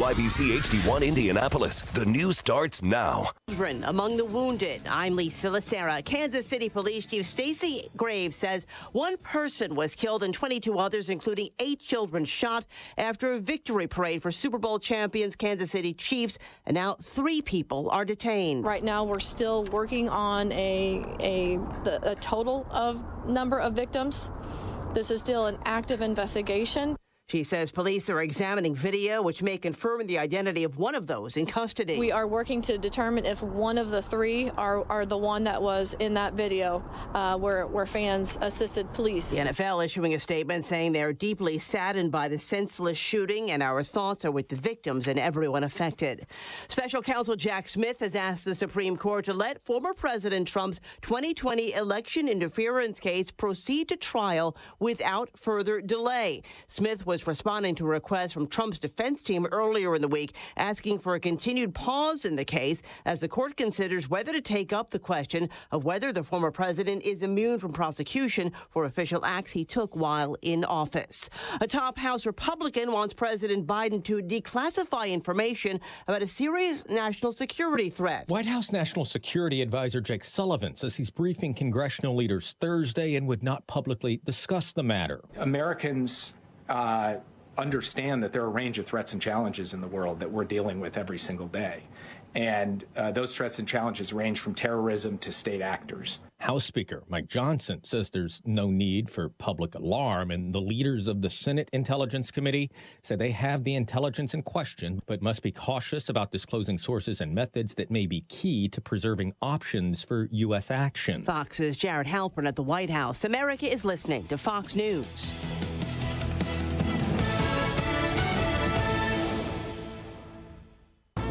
WIBC HD1 Indianapolis. The news starts now. Among the wounded, I'm Lisa Lacera. Kansas City Police Chief Stacey Graves says one person was killed and 22 others, including 8 children, shot after a victory parade for Super Bowl champions Kansas City Chiefs, and now 3 people are detained. Right now, we're still working on a total of number of victims. This is still an active investigation. She says police are examining video which may confirm the identity of one of those in custody. We are working to determine if one of the 3 are the one that was in that video where fans assisted police. The NFL issuing a statement saying they're deeply saddened by the senseless shooting, and our thoughts are with the victims and everyone affected. Special counsel Jack Smith has asked the Supreme Court to let former President Trump's 2020 election interference case proceed to trial without further delay. Smith was responding to a request from Trump's defense team earlier in the week, asking for a continued pause in the case as the court considers whether to take up the question of whether the former president is immune from prosecution for official acts he took while in office. A top House Republican wants President Biden to declassify information about a serious national security threat. White House National Security Advisor Jake Sullivan says he's briefing congressional leaders Thursday and would not publicly discuss the matter. Americans understand that there are a range of threats and challenges in the world that we're dealing with every single day. And those threats and challenges range from terrorism to state actors. House Speaker Mike Johnson says there's no need for public alarm, and the leaders of the Senate Intelligence Committee say they have the intelligence in question, but must be cautious about disclosing sources and methods that may be key to preserving options for U.S. action. Fox's Jared Halpern at the White House. America is listening to Fox News.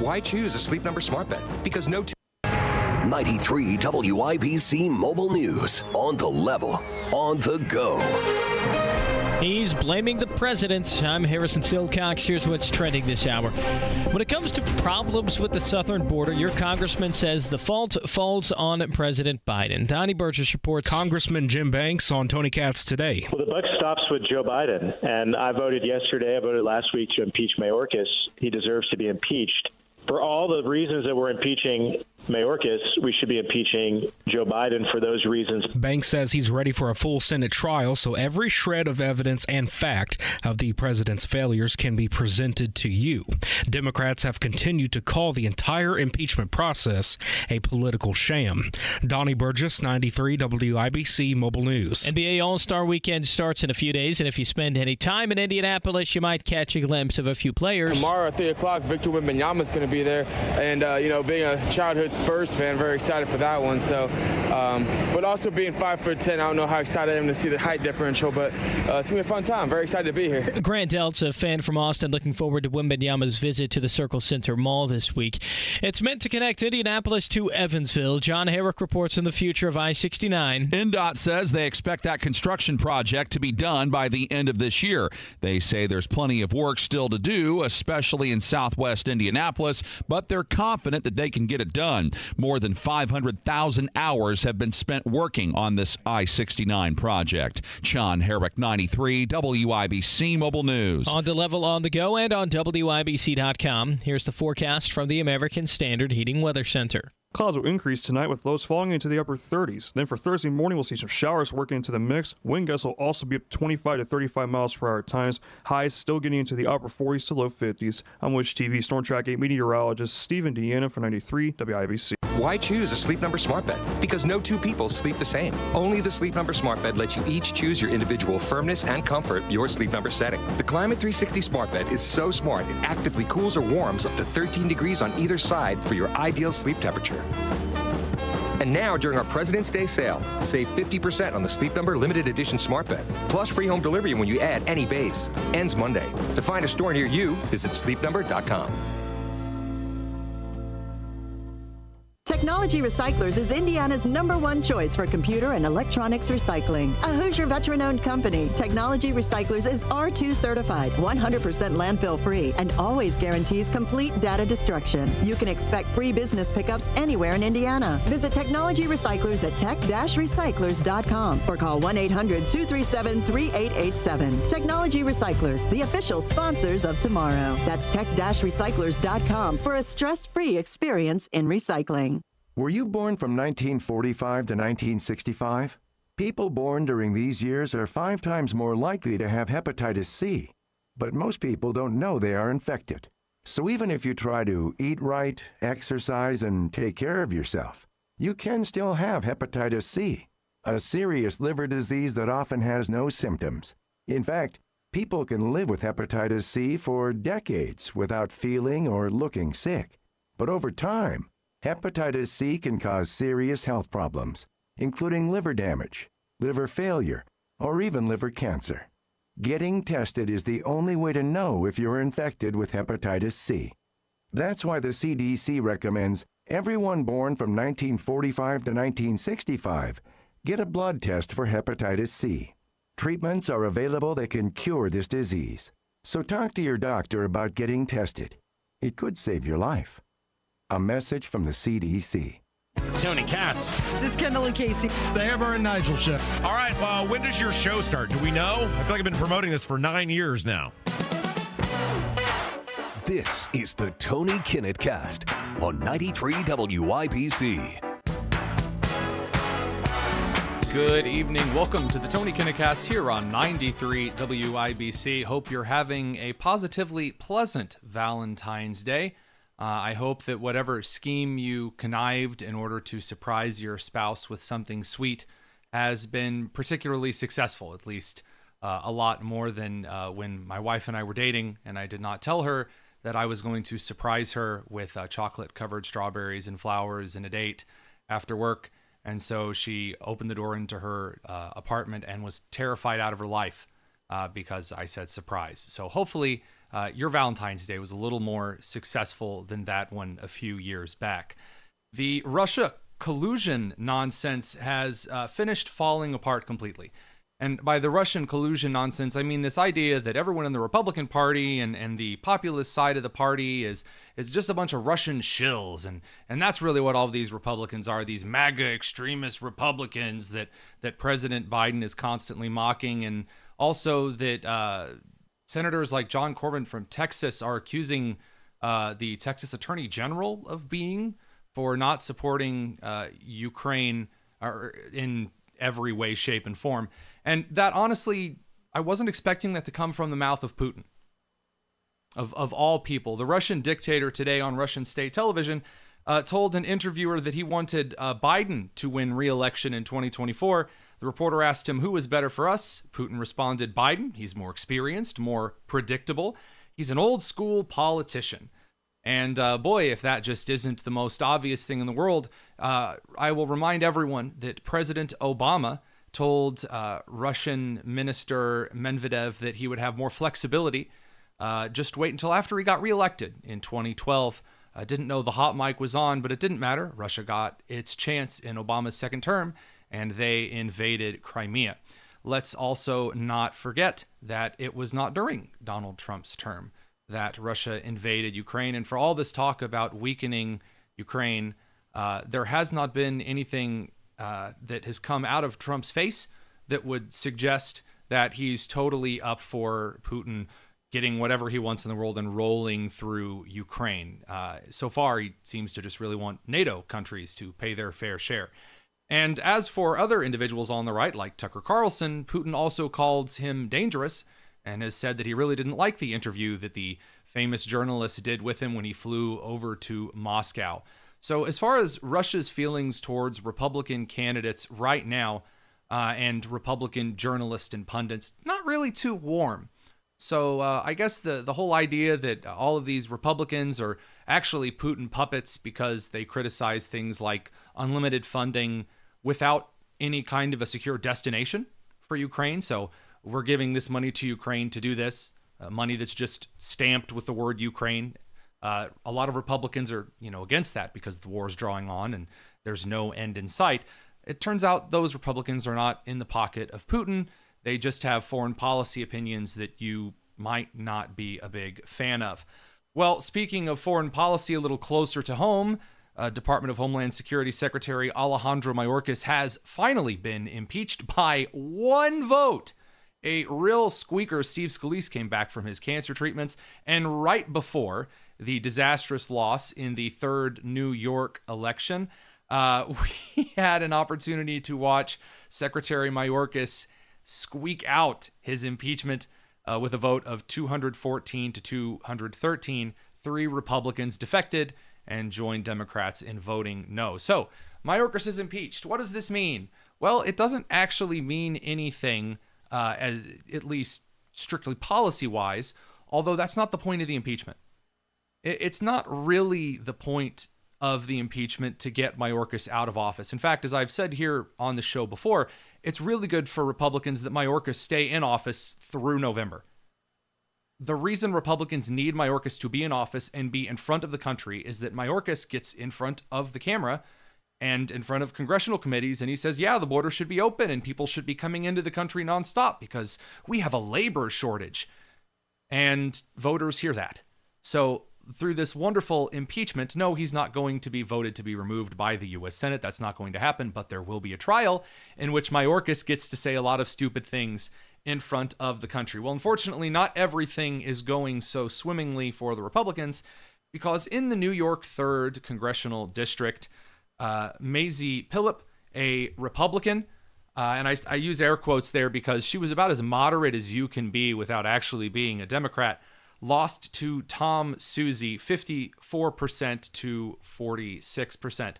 Why choose a Sleep Number smart bed? Because no 93 WIBC Mobile News. On the level, on the go. He's blaming the president. I'm Harrison Silcox. Here's what's trending this hour. When it comes to problems with the southern border, your congressman says the fault falls on President Biden. Donnie Burgess reports. Congressman Jim Banks on Tony Katz today. Well, the buck stops with Joe Biden, and I voted yesterday. I voted last week to impeach Mayorkas. He deserves to be impeached. For all the reasons that we're impeaching Mayorkas, we should be impeaching Joe Biden for those reasons. Banks says he's ready for a full Senate trial, so every shred of evidence and fact of the president's failures can be presented to you. Democrats have continued to call the entire impeachment process a political sham. Donnie Burgess, 93 WIBC Mobile News. NBA All-Star Weekend starts in a few days, and if you spend any time in Indianapolis, you might catch a glimpse of a few players. Tomorrow at 3 o'clock, Victor Wembanyama is going to be there, and, being a childhood Spurs fan, very excited for that one. So, but also being 5'10", I don't know how excited I am to see the height differential, but it's going to be a fun time. Very excited to be here. Grant Delt's a fan from Austin looking forward to Wembanyama's visit to the Circle Center Mall this week. It's meant to connect Indianapolis to Evansville. John Herrick reports on the future of I-69. NDOT says they expect that construction project to be done by the end of this year. They say there's plenty of work still to do, especially in southwest Indianapolis, but they're confident that they can get it done. More than 500,000 hours have been spent working on this I-69 project. John Herrick, 93 WIBC Mobile News. On the level, on the go, and on WIBC.com. Here's the forecast from the American Standard Heating Weather Center. Clouds will increase tonight with lows falling into the upper 30s. Then for Thursday morning, we'll see some showers working into the mix. Wind gusts will also be up 25 to 35 miles per hour at times. Highs still getting into the upper 40s to low 50s. I'm Wish TV Storm Track 8 meteorologist Stephen Deanna for 93 WIBC. Why choose a Sleep Number smart bed? Because no 2 people sleep the same. Only the Sleep Number smart bed lets you each choose your individual firmness and comfort, your Sleep Number setting. The Climate 360 smart bed is so smart it actively cools or warms up to 13 degrees on either side for your ideal sleep temperature. And now, during our President's Day sale, save 50% on the Sleep Number limited edition smart bed, plus free home delivery when you add any base. Ends Monday. To find a store near you, visit sleepnumber.com. Technology Recyclers is Indiana's #1 choice for computer and electronics recycling. A Hoosier veteran-owned company, Technology Recyclers is R2 certified, 100% landfill free, and always guarantees complete data destruction. You can expect free business pickups anywhere in Indiana. Visit Technology Recyclers at tech-recyclers.com or call 1-800-237-3887. Technology Recyclers, the official sponsors of tomorrow. That's tech-recyclers.com for a stress-free experience in recycling. Were you born from 1945 to 1965? People born during these years are 5 times more likely to have hepatitis C. But most people don't know they are infected. So even if you try to eat right, exercise, and take care of yourself, you can still have hepatitis C, a serious liver disease that often has no symptoms. In fact, people can live with hepatitis C for decades without feeling or looking sick. But over time, hepatitis C can cause serious health problems, including liver damage, liver failure, or even liver cancer. Getting tested is the only way to know if you're infected with hepatitis C. That's why the CDC recommends everyone born from 1945 to 1965 get a blood test for hepatitis C. Treatments are available that can cure this disease. So talk to your doctor about getting tested. It could save your life. A message from the CDC. Tony Katz. It's Kendall and Casey, the Amber and Nigel show. All right, well, when does your show start? Do we know? I feel like I've been promoting this for 9 years now. This is the Tony Kinnett Cast on 93 WIBC. Good evening. Welcome to the Tony Kinnett Cast here on 93 WIBC. Hope you're having a positively pleasant Valentine's Day. I hope that whatever scheme you connived in order to surprise your spouse with something sweet has been particularly successful, at least a lot more than when my wife and I were dating, and I did not tell her that I was going to surprise her with chocolate-covered strawberries and flowers and a date after work. And so she opened the door into her apartment and was terrified out of her life because I said surprise. So hopefully your Valentine's Day was a little more successful than that one a few years back. The Russia collusion nonsense has finished falling apart completely. And by the Russian collusion nonsense, I mean this idea that everyone in the Republican Party and the populist side of the party is just a bunch of Russian shills. And that's really what all of these Republicans are, these MAGA extremist Republicans that President Biden is constantly mocking. And also that senators like John Corbin from Texas are accusing the Texas Attorney General of being for not supporting Ukraine in every way, shape, and form. And that, honestly, I wasn't expecting that to come from the mouth of Putin. Of all people. The Russian dictator today on Russian state television told an interviewer that he wanted Biden to win re-election in 2024. The reporter asked him, who was better for us? Putin responded, Biden. He's more experienced, more predictable. He's an old school politician. And boy, if that just isn't the most obvious thing in the world, I will remind everyone that President Obama told Russian Minister Medvedev that he would have more flexibility. Just wait until after he got reelected in 2012. I didn't know the hot mic was on, but it didn't matter. Russia got its chance in Obama's second term, and they invaded Crimea. Let's also not forget that it was not during Donald Trump's term that Russia invaded Ukraine. And for all this talk about weakening Ukraine, there has not been anything that has come out of Trump's face that would suggest that he's totally up for Putin getting whatever he wants in the world and rolling through Ukraine. So far, he seems to just really want NATO countries to pay their fair share. And as for other individuals on the right, like Tucker Carlson, Putin also called him dangerous and has said that he really didn't like the interview that the famous journalist did with him when he flew over to Moscow. So as far as Russia's feelings towards Republican candidates right now and Republican journalists and pundits, not really too warm. So I guess the whole idea that all of these Republicans are actually Putin puppets because they criticize things like unlimited funding without any kind of a secure destination for Ukraine. So we're giving this money to Ukraine to do this, money that's just stamped with the word Ukraine. A lot of Republicans are, against that because the war is drawing on and there's no end in sight. It turns out those Republicans are not in the pocket of Putin. They just have foreign policy opinions that you might not be a big fan of. Well, speaking of foreign policy a little closer to home, Department of Homeland Security Secretary Alejandro Mayorkas has finally been impeached by one vote. A real squeaker. Steve Scalise came back from his cancer treatments, and right before the disastrous loss in the third New York election, we had an opportunity to watch Secretary Mayorkas squeak out his impeachment with a vote of 214 to 213. 3 Republicans defected and joined Democrats in voting no. So Mayorkas is impeached. What does this mean? Well, it doesn't actually mean anything, as at least strictly policy-wise, although that's not the point of the impeachment. It's not really the point of the impeachment to get Mayorkas out of office. In fact, as I've said here on the show before, it's really good for Republicans that Mayorkas stay in office through November. The reason Republicans need Mayorkas to be in office and be in front of the country is that Mayorkas gets in front of the camera and in front of congressional committees, and he says, yeah, the border should be open and people should be coming into the country nonstop because we have a labor shortage. And voters hear that. So through this wonderful impeachment, no, he's not going to be voted to be removed by the U.S. Senate. That's not going to happen, but there will be a trial in which Mayorkas gets to say a lot of stupid things in front of the country. Well, unfortunately, not everything is going so swimmingly for the Republicans, because in the New York 3rd Congressional District, Mazie Pilip, a Republican, and I use air quotes there because she was about as moderate as you can be without actually being a Democrat, lost to Tom Suozzi 54% to 46%.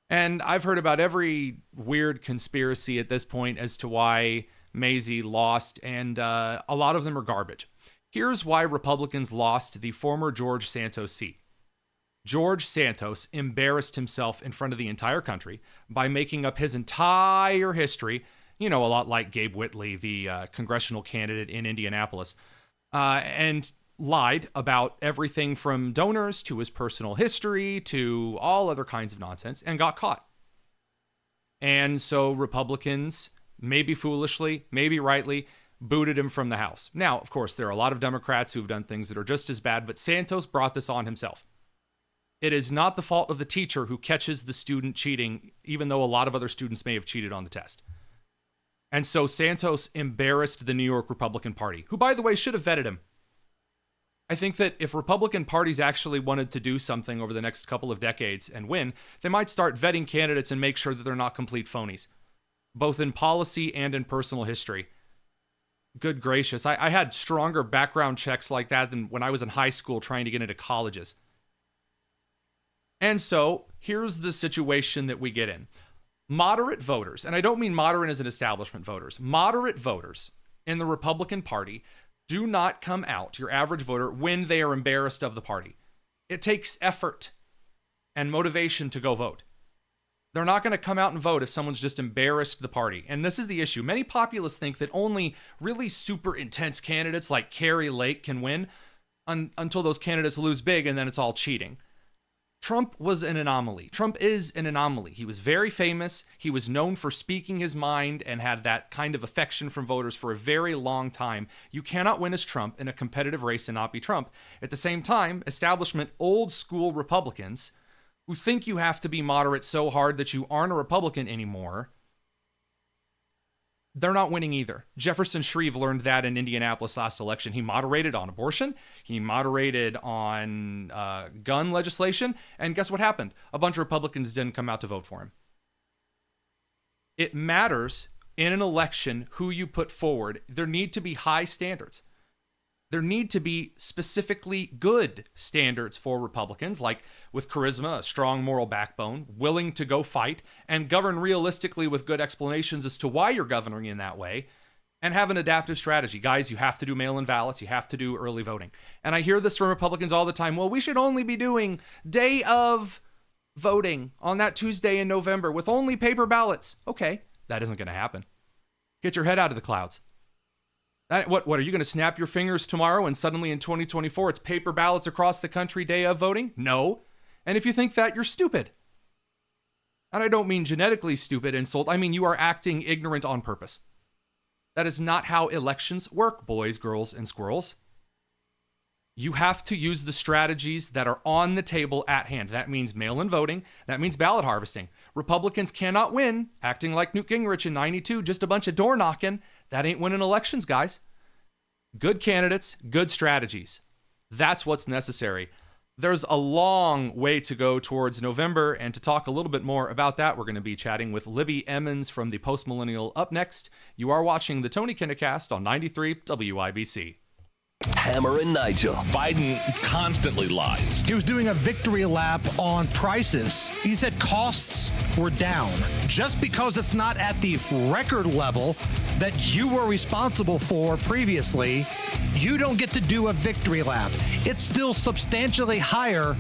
And I've heard about every weird conspiracy at this point as to why Mazie lost, and a lot of them are garbage. Here's why Republicans lost the former George Santos seat. George Santos embarrassed himself in front of the entire country by making up his entire history, a lot like Gabe Whitley, the congressional candidate in Indianapolis, and lied about everything from donors to his personal history to all other kinds of nonsense, and got caught. And so Republicans, maybe foolishly, maybe rightly, booted him from the House. Now, of course, there are a lot of Democrats who've done things that are just as bad, but Santos brought this on himself. It is not the fault of the teacher who catches the student cheating, even though a lot of other students may have cheated on the test. And so Santos embarrassed the New York Republican Party, who, by the way, should have vetted him. I think that if Republican parties actually wanted to do something over the next couple of decades and win, they might start vetting candidates and make sure that they're not complete phonies, both in policy and in personal history. Good gracious. I had stronger background checks like that than when I was in high school trying to get into colleges. And so here's the situation that we get in. Moderate voters, and I don't mean moderate as an establishment voters, moderate voters in the Republican Party do not come out, your average voter, when they are embarrassed of the party. It takes effort and motivation to go vote. They're not going to come out and vote if someone's just embarrassed the party. And this is the issue. Many populists think that only really super intense candidates like Carrie Lake can win until those candidates lose big, and then it's all cheating. Trump was an anomaly. Trump is an anomaly. He was very famous. He was known for speaking his mind and had that kind of affection from voters for a very long time. You cannot win as Trump in a competitive race and not be Trump. At the same time, establishment old school Republicans who think you have to be moderate so hard that you aren't a Republican anymore, they're not winning either. Jefferson Shreve learned that in Indianapolis last election. He moderated on abortion. He moderated on gun legislation. And guess what happened? A bunch of Republicans didn't come out to vote for him. It matters in an election who you put forward. There need to be high standards. There need to be specifically good standards for Republicans, like with charisma, a strong moral backbone, willing to go fight, and govern realistically with good explanations as to why you're governing in that way, and have an adaptive strategy. Guys, you have to do mail-in ballots. You have to do early voting. And I hear this from Republicans all the time. Well, we should only be doing day of voting on that Tuesday in November with only paper ballots. Okay, that isn't going to happen. Get your head out of the clouds. What are you going to snap your fingers tomorrow and suddenly in 2024 it's paper ballots across the country day of voting? No. And if you think that, you're stupid. And I don't mean genetically stupid insult. I mean you are acting ignorant on purpose. That is not how elections work, boys, girls, and squirrels. You have to use the strategies that are on the table at hand. That means mail-in voting. That means ballot harvesting. Republicans cannot win acting like Newt Gingrich in 92, just a bunch of door knocking. That ain't winning elections, guys. Good candidates, good strategies. That's what's necessary. There's a long way to go towards November, and to talk a little bit more about that, we're going to be chatting with Libby Emmons from the Post-Millennial up next. You are watching the Tony Kinnett Cast on 93 WIBC. Hammer and Nigel. Biden constantly lies. He was doing a victory lap on prices. He said costs were down. Just because it's not at the record level that you were responsible for previously, you don't get to do a victory lap. It's still substantially higher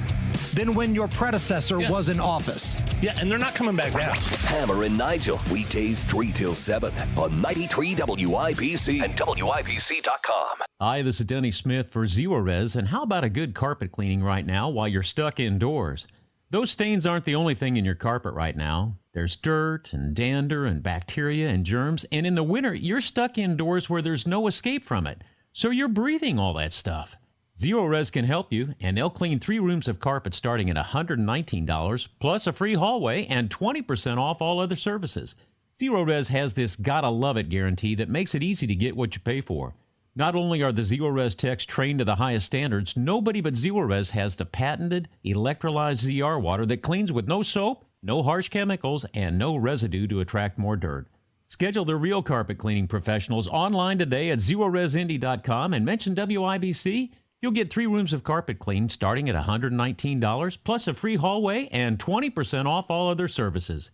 than when your predecessor was in office. Yeah, and they're not coming back down. Hammer and Nigel, weekdays 3 till 7 on 93 WIBC and WIBC.com. Hi, this is Denny Smith for Zero Res, and how about a good carpet cleaning right now while you're stuck indoors? Those stains aren't the only thing in your carpet right now. There's dirt and dander and bacteria and germs, and in the winter, you're stuck indoors where there's no escape from it. So you're breathing all that stuff. Zero Res can help you, and they'll clean 3 rooms of carpet starting at $119, plus a free hallway and 20% off all other services. Zero Res has this gotta-love-it guarantee that makes it easy to get what you pay for. Not only are the Zero Res techs trained to the highest standards, nobody but Zero Res has the patented electrolyzed ZR water that cleans with no soap, no harsh chemicals, and no residue to attract more dirt. Schedule the real carpet cleaning professionals online today at ZeroResIndy.com and mention WIBC. You'll get 3 rooms of carpet cleaned starting at $119, plus a free hallway and 20% off all other services.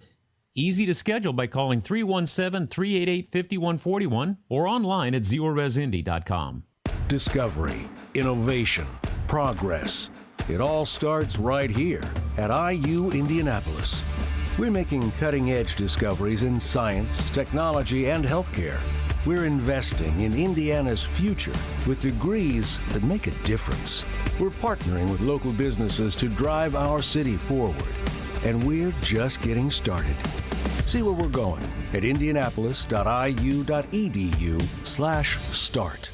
Easy to schedule by calling 317-388-5141 or online at ZeroResIndy.com. Discovery, innovation, progress. It all starts right here at IU Indianapolis. We're making cutting-edge discoveries in science, technology, and healthcare. We're investing in Indiana's future with degrees that make a difference. We're partnering with local businesses to drive our city forward. And we're just getting started. See where we're going at indianapolis.iu.edu/start.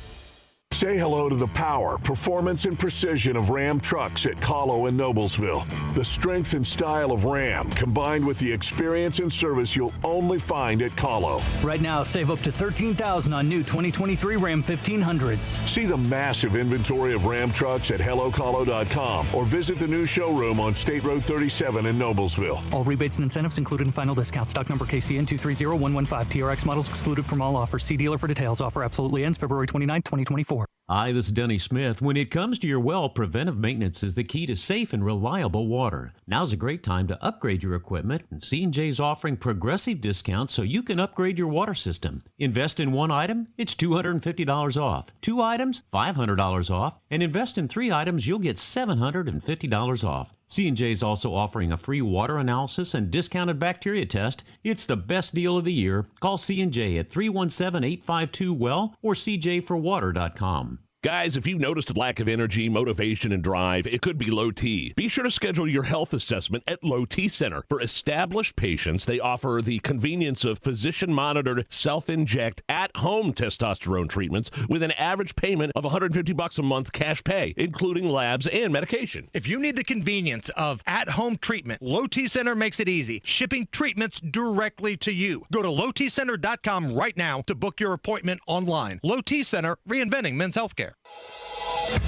Say hello to the power, performance, and precision of Ram trucks at Kahlo and Noblesville. The strength and style of Ram, combined with the experience and service you'll only find at Kahlo. Right now, save up to $13,000 on new 2023 Ram 1500s. See the massive inventory of Ram trucks at hellokahlo.com or visit the new showroom on State Road 37 in Noblesville. All rebates and incentives included in final discount. Stock number KCN 230115. TRX models excluded from all offers. See dealer for details. Offer absolutely ends February 29, 2024. Hi, this is Denny Smith. When it comes to your well, preventive maintenance is the key to safe and reliable water. Now's a great time to upgrade your equipment, and C&J's offering progressive discounts so you can upgrade your water system. Invest in 1 item, it's $250 off. 2 items, $500 off. And invest in 3 items, you'll get $750 off. C&J's also offering a free water analysis and discounted bacteria test. It's the best deal of the year. Call C&J at 317-852-WELL or cjforwater.com. Guys, if you've noticed a lack of energy, motivation, and drive, it could be low T. Be sure to schedule your health assessment at Low T Center. For established patients, they offer the convenience of physician-monitored, self-inject, at-home testosterone treatments with an average payment of $150 a month cash pay, including labs and medication. If you need the convenience of at-home treatment, Low T Center makes it easy, shipping treatments directly to you. Go to lowtcenter.com right now to book your appointment online. Low T Center, reinventing men's healthcare.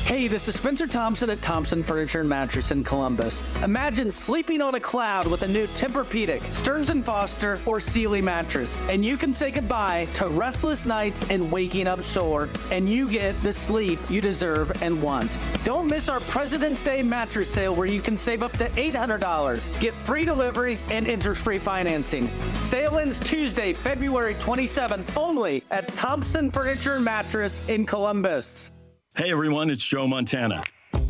Hey, this is Spencer Thompson at Thompson Furniture and Mattress in Columbus. Imagine sleeping on a cloud with a new Tempur-Pedic, Stearns & Foster, or Sealy mattress, and you can say goodbye to restless nights and waking up sore, and you get the sleep you deserve and want. Don't miss our President's Day mattress sale where you can save up to $800, get free delivery, and interest-free financing. Sale ends Tuesday, February 27th, only at Thompson Furniture and Mattress in Columbus. Hey everyone, it's Joe Montana.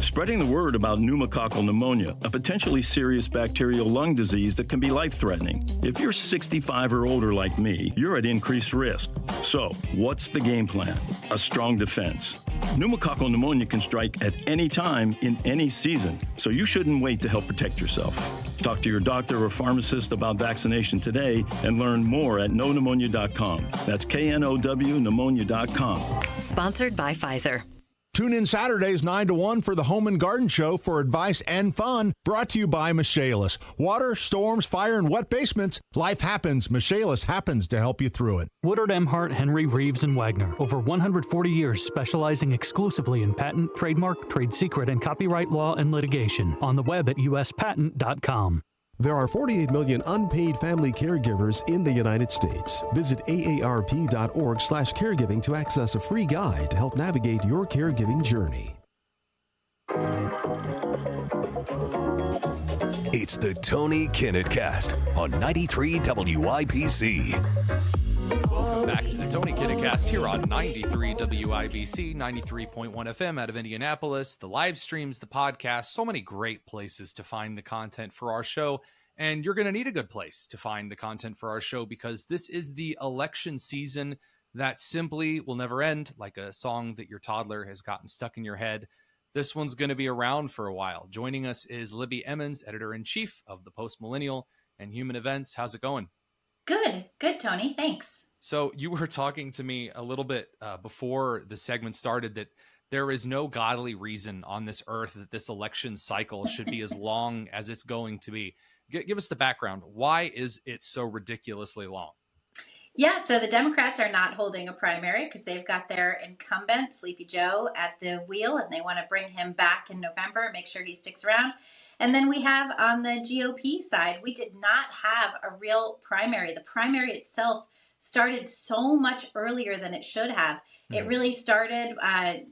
spreading the word about pneumococcal pneumonia, a potentially serious bacterial lung disease that can be life-threatening. If you're 65 or older like me, you're at increased risk. So, what's the game plan? A strong defense. Pneumococcal pneumonia can strike at any time in any season, so you shouldn't wait to help protect yourself. Talk to your doctor or pharmacist about vaccination today and learn more at knowpneumonia.com. That's KNOW pneumonia.com. Sponsored by Pfizer. Tune in Saturdays 9 to 1 for the Home and Garden Show for advice and fun, brought to you by Michaelis. Water, storms, fire, and wet basements. Life happens. Michaelis happens to help you through it. Woodard, Emhart, Henry, Reeves, and Wagner. Over 140 years specializing exclusively in patent, trademark, trade secret, and copyright law and litigation. On the web at uspatent.com. There are 48 million unpaid family caregivers in the United States. Visit aarp.org/caregiving to access a free guide to help navigate your caregiving journey. It's the Tony Kinnett Cast on 93 WIPC. Welcome back to the Tony Kinnett Cast here on 93 WIBC, 93.1 FM out of Indianapolis. The live streams, the podcast, so many great places to find the content for our show. And you're going to need a good place to find the content for our show because this is the election season that simply will never end, like a song that your toddler has gotten stuck in your head. This one's going to be around for a while. Joining us is Libby Emmons, editor-in-chief of the Post-Millennial and Human Events. How's it going? Good, Tony. Thanks. So you were talking to me a little bit before the segment started that there is no godly reason on this earth that this election cycle should be as long as it's going to be. Give us the background. Why is it so ridiculously long? Yeah, so the Democrats are not holding a primary because they've got their incumbent, Sleepy Joe, at the wheel, and they want to bring him back in November, make sure he sticks around. And then we have on the GOP side, we did not have a real primary. The primary itself started so much earlier than it should have. It really started,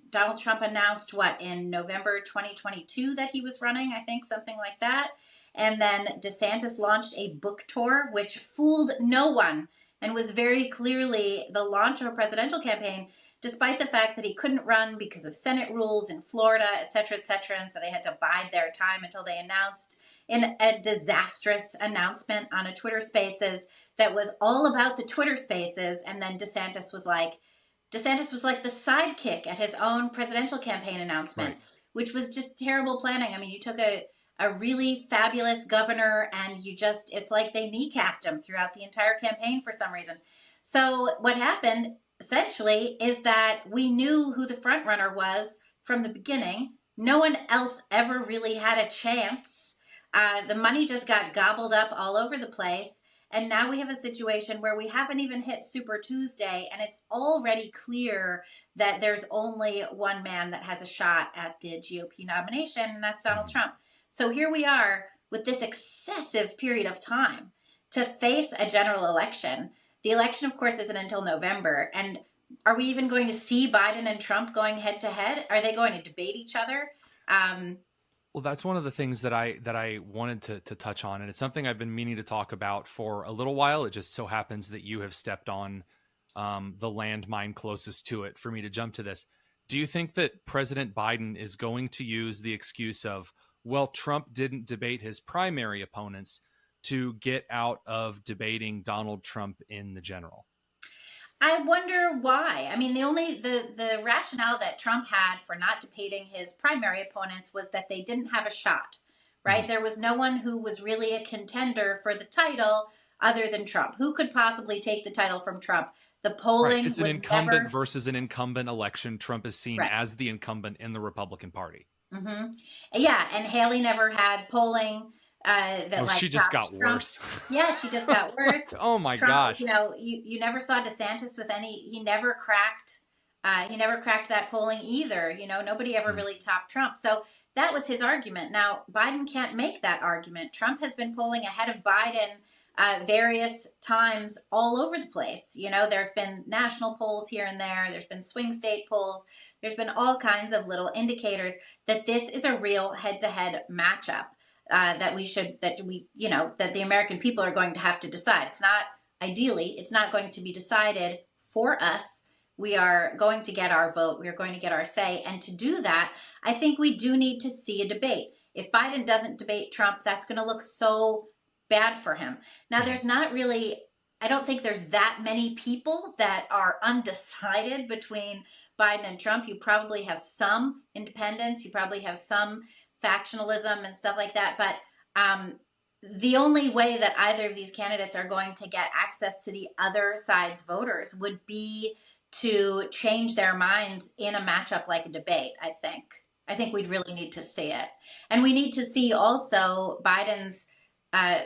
Donald Trump announced, in November 2022 that he was running, I think, something like that. And then DeSantis launched a book tour, which fooled no one and was very clearly the launch of a presidential campaign, despite the fact that he couldn't run because of Senate rules in Florida, et cetera, and so they had to bide their time until they announced in a disastrous announcement on a Twitter Spaces that was all about the Twitter Spaces, and then DeSantis was like the sidekick at his own presidential campaign announcement, which was just terrible planning. I mean, you took a really fabulous governor and it's like they kneecapped him throughout the entire campaign for some reason. So what happened essentially is that we knew who the front runner was from the beginning. No one else ever really had a chance. The money just got gobbled up all over the place. And now we have a situation where we haven't even hit Super Tuesday, and it's already clear that there's only one man that has a shot at the GOP nomination, and that's Donald Trump. So here we are with this excessive period of time to face a general election. The election, of course, isn't until November. And are we even going to see Biden and Trump going head to head? Are they going to debate each other? Well, that's one of the things that I wanted to touch on, and it's something I've been meaning to talk about for a little while. It just so happens that you have stepped on the landmine closest to it for me to jump to this. Do you think that President Biden is going to use the excuse of, well, Trump didn't debate his primary opponents to get out of debating Donald Trump in the general? I wonder why. I mean, the rationale that Trump had for not debating his primary opponents was that they didn't have a shot, right? There was no one who was really a contender for the title other than Trump. Who could possibly take the title from Trump? The polling It's an incumbent versus an incumbent election. Trump is seen as the incumbent in the Republican Party. Yeah, and Haley never had polling. She just got worse. Yeah, she just got worse. Oh my Trump, gosh! You know, you never saw DeSantis with any. He never cracked. He never cracked that polling either. You know, nobody ever really topped Trump. So that was his argument. Now Biden can't make that argument. Trump has been polling ahead of Biden various times all over the place. You know, there's been national polls here and there. There's been swing state polls. There's been all kinds of little indicators that this is a real head-to-head matchup. That the American people are going to have to decide. It's not going to be decided for us we are going to get our vote. We are going to get our say. And to do that, I think we do need to see a debate. If Biden doesn't debate Trump, that's going to look so bad for him. Now, there's not really, I don't think there's that many people that are undecided between Biden and Trump. You probably have some independents. You probably have some factionalism and stuff like that. But the only way that either of these candidates are going to get access to the other side's voters would be to change their minds in a matchup like a debate, I think. I think we'd really need to see it. And we need to see also Biden's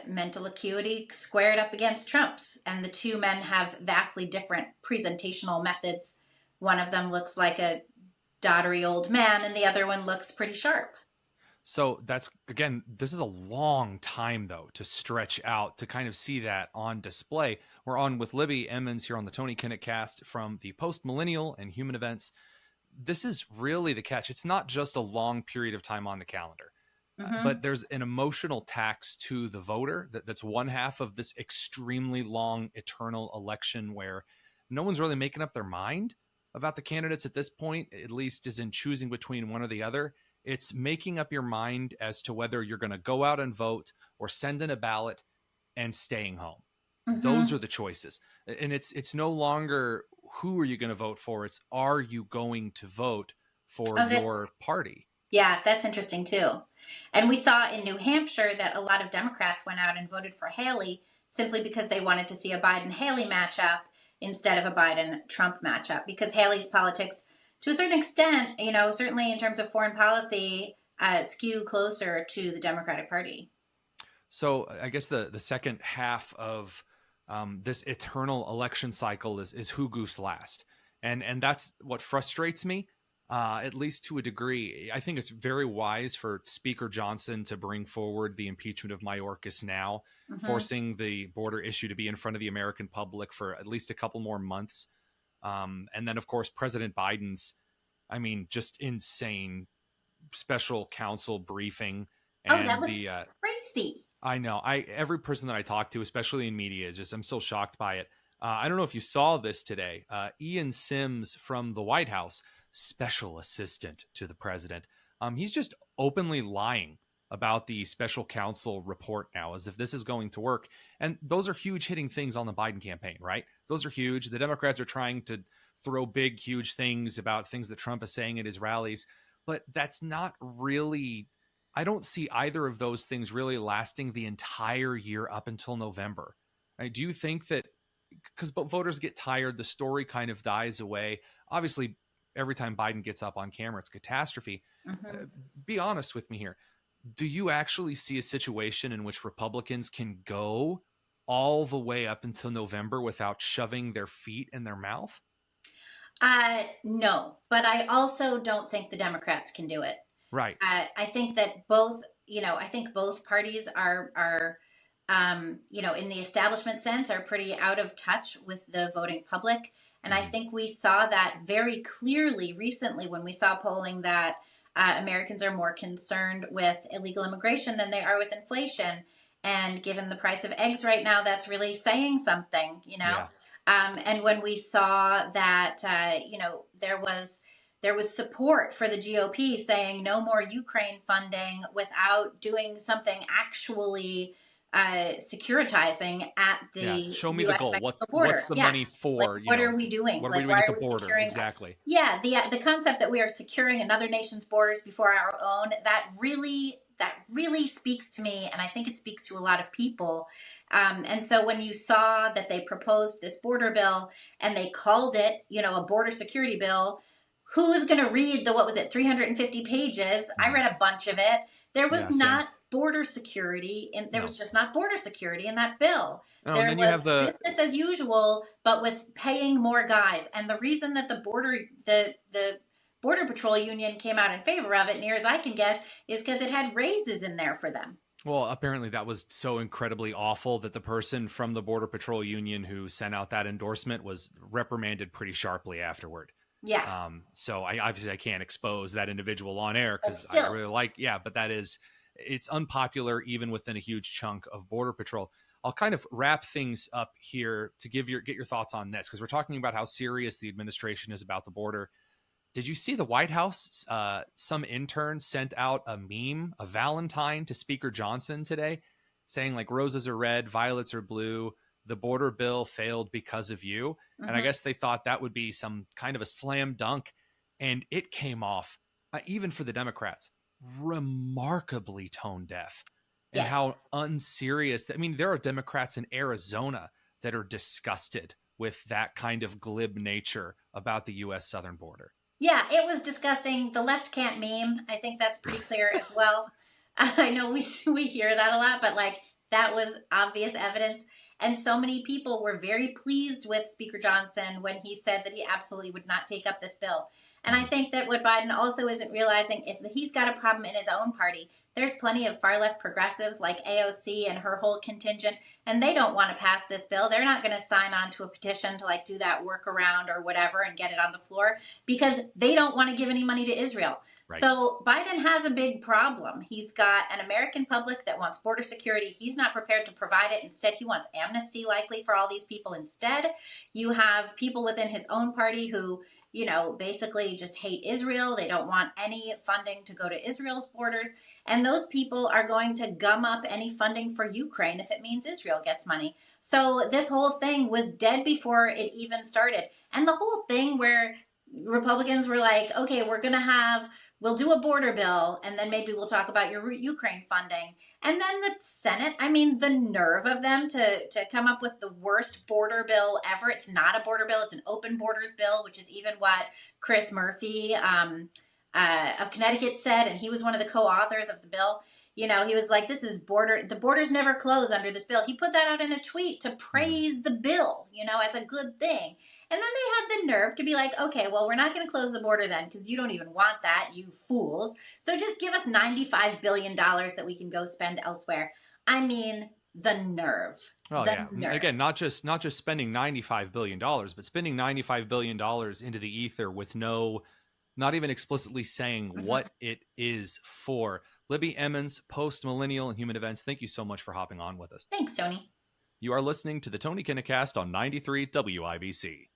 mental acuity squared up against Trump's. And the two men have vastly different presentational methods. One of them looks like a doddery old man, and the other one looks pretty sharp. So that's, again, this is a long time, though, to stretch out to kind of see that on display. We're on with Libby Emmons here on the Tony Kinnett cast from the Post-Millennial and Human Events. This is really the catch. It's not just a long period of time on the calendar, but there's an emotional tax to the voter that's one half of this extremely long, eternal election where no one's really making up their mind about the candidates at this point, at least is in choosing between one or the other. It's making up your mind as to whether you're going to go out and vote or send in a ballot and staying home. Those are the choices. And it's no longer who are you going to vote for? It's are you going to vote for your party? Yeah, that's interesting too. And we saw in New Hampshire that a lot of Democrats went out and voted for Haley simply because they wanted to see a Biden-Haley matchup instead of a Biden-Trump matchup, because Haley's politics, to a certain extent, you know, certainly in terms of foreign policy, skew closer to the Democratic Party. So I guess the second half of this eternal election cycle is who goofs last. And that's what frustrates me, at least to a degree. I think it's very wise for Speaker Johnson to bring forward the impeachment of Mayorkas now, forcing the border issue to be in front of the American public for at least a couple more months. And then, of course, President Biden's, just insane special counsel briefing. And that was crazy. I know. Every person that I talk to, especially in media, I'm still shocked by it. I don't know if you saw this today. Ian Sims from the White House, special assistant to the president. He's just openly lying about the special counsel report now, as if this is going to work. And those are huge hitting things on the Biden campaign, right? Those are huge. The Democrats are trying to throw big, huge things about things that Trump is saying at his rallies. But that's not really, I don't see either of those things really lasting the entire year up until November. Do you think that, because voters get tired, the story kind of dies away? Obviously, every time Biden gets up on camera, it's catastrophe. Be honest with me here. Do you actually see a situation in which Republicans can go all the way up until November without shoving their feet in their mouth? No, but I also don't think the Democrats can do it. Right. I think that both parties are in the establishment sense, are pretty out of touch with the voting public. And I think we saw that very clearly recently when we saw polling that Americans are more concerned with illegal immigration than they are with inflation. And given the price of eggs right now, that's really saying something, Yeah. And when we saw that, there was support for the GOP saying no more Ukraine funding without doing something actually securitizing at the show me US the goal. What's the Yeah. money for? What are we doing? What are we doing at the border? Exactly. Yeah, the concept that we are securing another nation's borders before our own, that really speaks to me, and I think it speaks to a lot of people. And so when you saw that they proposed this border bill and they called it, a border security bill, who's going to read 350 pages? I read a bunch of it. There was not border security, and there was just not border security in that bill. Oh, there and then was you have business as usual, but with paying more guys. And the reason that the Border Patrol Union came out in favor of it, near as I can guess, is because it had raises in there for them. Well, apparently that was so incredibly awful that the person from the Border Patrol Union who sent out that endorsement was reprimanded pretty sharply afterward. Yeah. So I can't expose that individual on air because I really but it's unpopular even within a huge chunk of Border Patrol. I'll kind of wrap things up here to get your thoughts on this, because we're talking about how serious the administration is about the border. Did you see the White House? Some intern sent out a meme, a Valentine, to Speaker Johnson today, saying like roses are red, violets are blue. The border bill failed because of you. And I guess they thought that would be some kind of a slam dunk. And it came off, even for the Democrats, remarkably tone deaf. And how unserious. I mean, there are Democrats in Arizona that are disgusted with that kind of glib nature about the U.S. southern border. Yeah, it was disgusting. The left can't meme. I think that's pretty clear as well. I know we hear that a lot, but like that was obvious evidence. And so many people were very pleased with Speaker Johnson when he said that he absolutely would not take up this bill. And I think that what Biden also isn't realizing is that he's got a problem in his own party. There's plenty of far-left progressives like AOC and her whole contingent, and they don't want to pass this bill. They're not going to sign on to a petition to like do that workaround or whatever and get it on the floor because they don't want to give any money to Israel. Right. So Biden has a big problem. He's got an American public that wants border security. He's not prepared to provide it. Instead, he wants amnesty likely for all these people instead. You have people within his own party who, you know, basically just hate Israel. They don't want any funding to go to Israel's borders. And those people are going to gum up any funding for Ukraine if it means Israel gets money. So this whole thing was dead before it even started. And the whole thing where Republicans were like, okay, we'll do a border bill, and then maybe we'll talk about your Ukraine funding. And then the Senate, I mean, the nerve of them to come up with the worst border bill ever. It's not a border bill. It's an open borders bill, which is even what Chris Murphy of Connecticut said. And he was one of the co-authors of the bill. You know, he was like, the borders never close under this bill. He put that out in a tweet to praise the bill, you know, as a good thing. And then they had the nerve to be like, okay, well, we're not going to close the border then because you don't even want that, you fools. So just give us $95 billion that we can go spend elsewhere. I mean, the nerve. Oh, yeah. Nerve. Again, not just spending $95 billion, but spending $95 billion into the ether with not even explicitly saying what it is for. Libby, Emmons, Post, Millennial, and Human Events, thank you so much for hopping on with us. Thanks, Tony. You are listening to the Tony Kinnett Cast on 93 WIBC.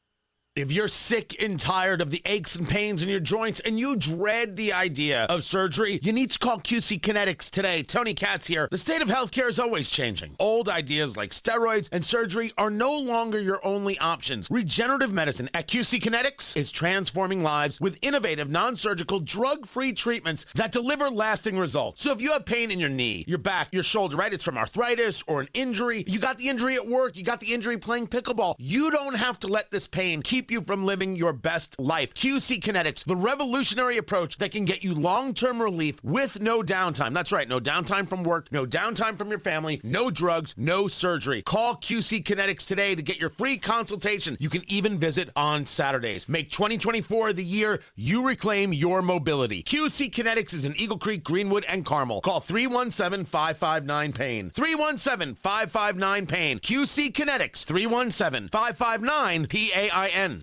If you're sick and tired of the aches and pains in your joints and you dread the idea of surgery, you need to call QC Kinetics today. Tony Katz here. The state of healthcare is always changing. Old ideas like steroids and surgery are no longer your only options. Regenerative medicine at QC Kinetics is transforming lives with innovative, non-surgical, drug-free treatments that deliver lasting results. So if you have pain in your knee, your back, your shoulder, right? It's from arthritis or an injury. You got the injury at work. You got the injury playing pickleball. You don't have to let this pain keep you from living your best life. QC Kinetics, the revolutionary approach that can get you long-term relief with no downtime. That's right, no downtime from work, no downtime from your family, no drugs, no surgery. Call QC Kinetics today to get your free consultation. You can even visit on Saturdays. Make 2024 the year you reclaim your mobility. QC Kinetics is in Eagle Creek, Greenwood, and Carmel. Call 317-559-PAIN. 317-559-PAIN. QC Kinetics, 317-559-PAIN.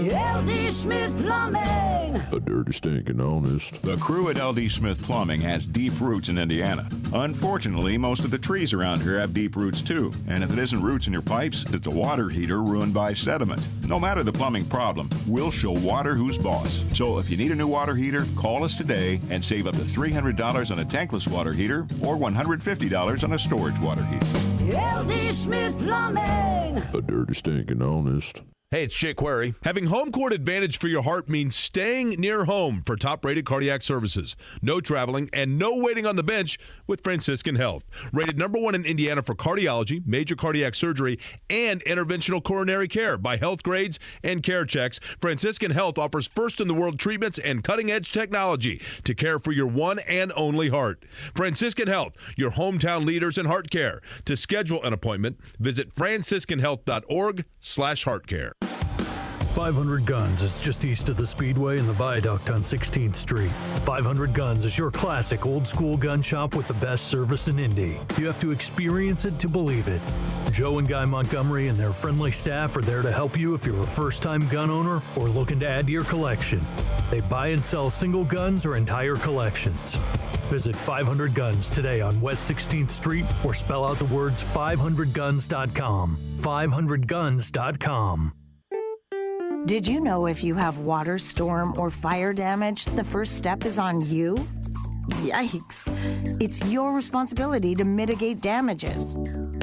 LD Smith Plumbing. A dirty, stinking honest. The crew at LD Smith Plumbing has deep roots in Indiana. Unfortunately, most of the trees around here have deep roots too. And if it isn't roots in your pipes, it's a water heater ruined by sediment. No matter the plumbing problem, we'll show water who's boss. So if you need a new water heater, call us today and save up to $300 on a tankless water heater or $150 on a storage water heater. LD Smith Plumbing. A dirty, stinking honest. Hey, it's Jake Query. Having home court advantage for your heart means staying near home for top-rated cardiac services. No traveling and no waiting on the bench with Franciscan Health. Rated #1 in Indiana for cardiology, major cardiac surgery, and interventional coronary care by Health Grades and Care Checks. Franciscan Health offers first-in-the-world treatments and cutting-edge technology to care for your one and only heart. Franciscan Health, your hometown leaders in heart care. To schedule an appointment, visit franciscanhealth.org/heartcare. 500 Guns is just east of the Speedway and the Viaduct on 16th Street. 500 Guns is your classic old-school gun shop with the best service in Indy. You have to experience it to believe it. Joe and Guy Montgomery and their friendly staff are there to help you if you're a first-time gun owner or looking to add to your collection. They buy and sell single guns or entire collections. Visit 500 Guns today on West 16th Street or spell out the words 500guns.com. 500guns.com. Did you know if you have water, storm, or fire damage, the first step is on you? Yikes. It's your responsibility to mitigate damages.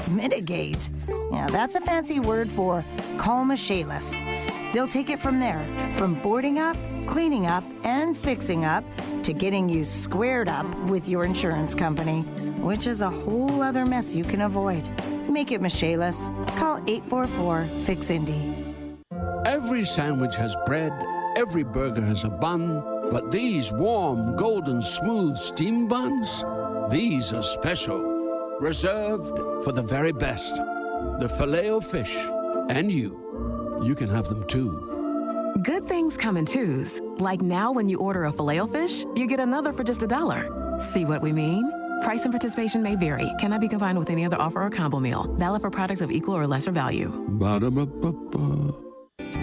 Mitigate? Yeah, that's a fancy word for call Michaelis. They'll take it from there, from boarding up, cleaning up, and fixing up, to getting you squared up with your insurance company, which is a whole other mess you can avoid. Make it Michaelis. Call 844-FIX-INDY. Every sandwich has bread, every burger has a bun, but these warm, golden, smooth steam buns, these are special, reserved for the very best. The Filet-O-Fish, and you can have them too. Good things come in twos. Like now when you order a Filet-O-Fish, you get another for just $1. See what we mean? Price and participation may vary. Cannot be combined with any other offer or combo meal. Valid for products of equal or lesser value. Ba-da-ba-ba-ba.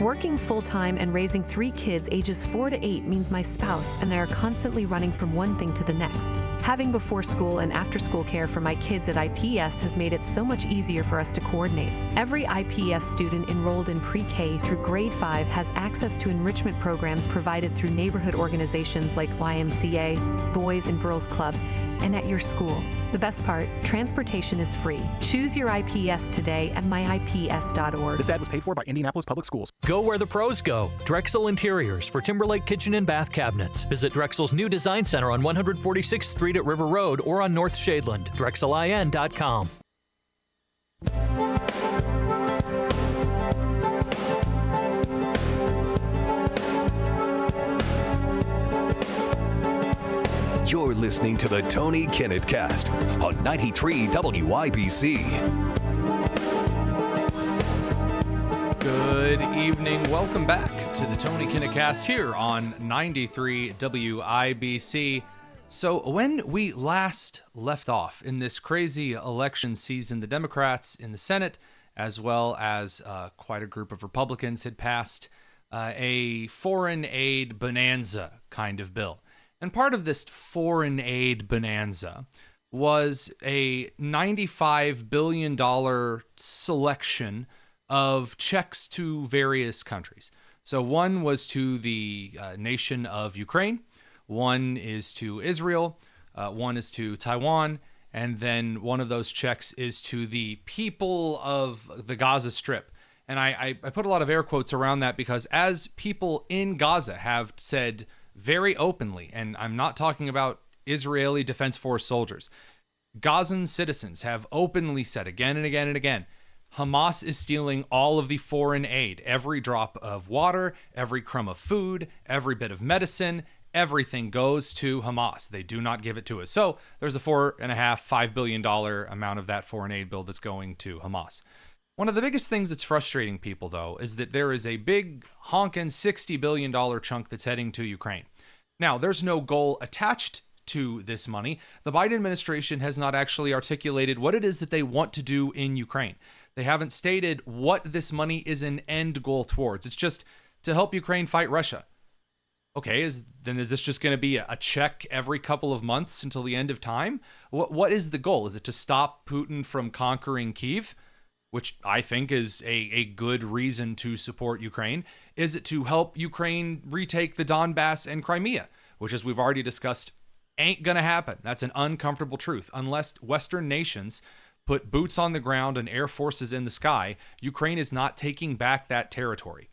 Working full-time and raising 3 kids ages 4 to 8 means my spouse and I are constantly running from one thing to the next. Having before-school and after-school care for my kids at IPS has made it so much easier for us to coordinate. Every IPS student enrolled in pre-K through grade 5 has access to enrichment programs provided through neighborhood organizations like YMCA, Boys and Girls Club, and at your school. The best part, transportation is free. Choose your IPS today at myips.org. This ad was paid for by Indianapolis Public Schools. Go where the pros go. Drexel Interiors for Timberlake kitchen and bath cabinets. Visit Drexel's new design center on 146th Street at River Road or on North Shadeland. DrexelIN.com. You're listening to the Tony Kinnett Cast on 93 WIBC. Good evening. Welcome back to the Tony Kinnett Cast here on 93 WIBC. So when we last left off in this crazy election season, the Democrats in the Senate, as well as quite a group of Republicans, had passed a foreign aid bonanza kind of bill. And part of this foreign aid bonanza was a $95 billion selection of checks to various countries. So one was to the nation of Ukraine, one is to Israel, one is to Taiwan, and then one of those checks is to the people of the Gaza Strip. And I put a lot of air quotes around that because as people in Gaza have said very openly, and I'm not talking about Israeli Defense Force soldiers, Gazan citizens have openly said again and again and again, Hamas is stealing all of the foreign aid, every drop of water, every crumb of food, every bit of medicine, everything goes to Hamas. They do not give it to us. So there's a $4.5 billion amount of that foreign aid bill that's going to Hamas. One of the biggest things that's frustrating people, though, is that there is a big honkin' $60 billion chunk that's heading to Ukraine. Now, there's no goal attached to this money. The Biden administration has not actually articulated what it is that they want to do in Ukraine. They haven't stated what this money is an end goal towards. It's just to help Ukraine fight Russia. Okay, is this just going to be a check every couple of months until the end of time? What is the goal? Is it to stop Putin from conquering Kyiv, which I think is a good reason to support Ukraine? Is it to help Ukraine retake the Donbass and Crimea, which, as we've already discussed, ain't going to happen? That's an uncomfortable truth. Unless Western nations put boots on the ground and air forces in the sky, Ukraine is not taking back that territory.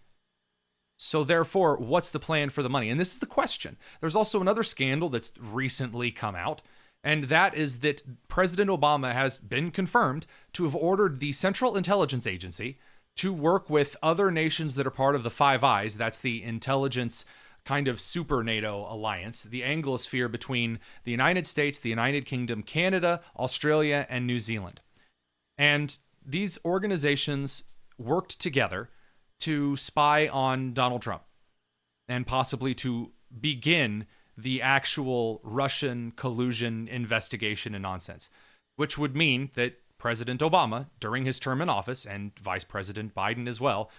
So therefore, what's the plan for the money? And this is the question. There's also another scandal that's recently come out, and that is that President Obama has been confirmed to have ordered the Central Intelligence Agency to work with other nations that are part of the Five Eyes. That's the intelligence kind of super NATO alliance, the Anglosphere between the United States, the United Kingdom, Canada, Australia, and New Zealand. And these organizations worked together to spy on Donald Trump and possibly to begin the actual Russian collusion investigation and nonsense, which would mean that President Obama, during his term in office, and Vice President Biden as well,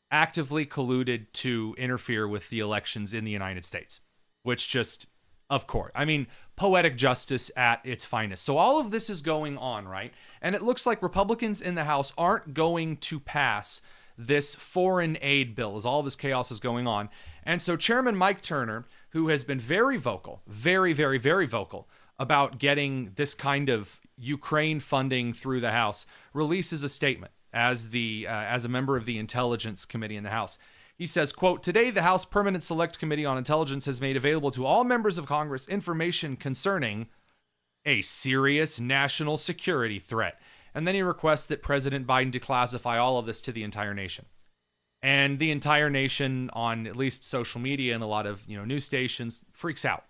actively colluded to interfere with the elections in the United States, which just, of course, I mean, poetic justice at its finest. So all of this is going on, right? And it looks like Republicans in the House aren't going to pass this foreign aid bill as all this chaos is going on. And so Chairman Mike Turner, who has been very vocal, very, very, very vocal about getting this kind of Ukraine funding through the House, releases a statement as a member of the Intelligence Committee in the House. He says, quote, "Today, the House Permanent Select Committee on Intelligence has made available to all members of Congress information concerning a serious national security threat." And then he requests that President Biden declassify all of this to the entire nation. And the entire nation, on at least social media and a lot of news stations, freaks out.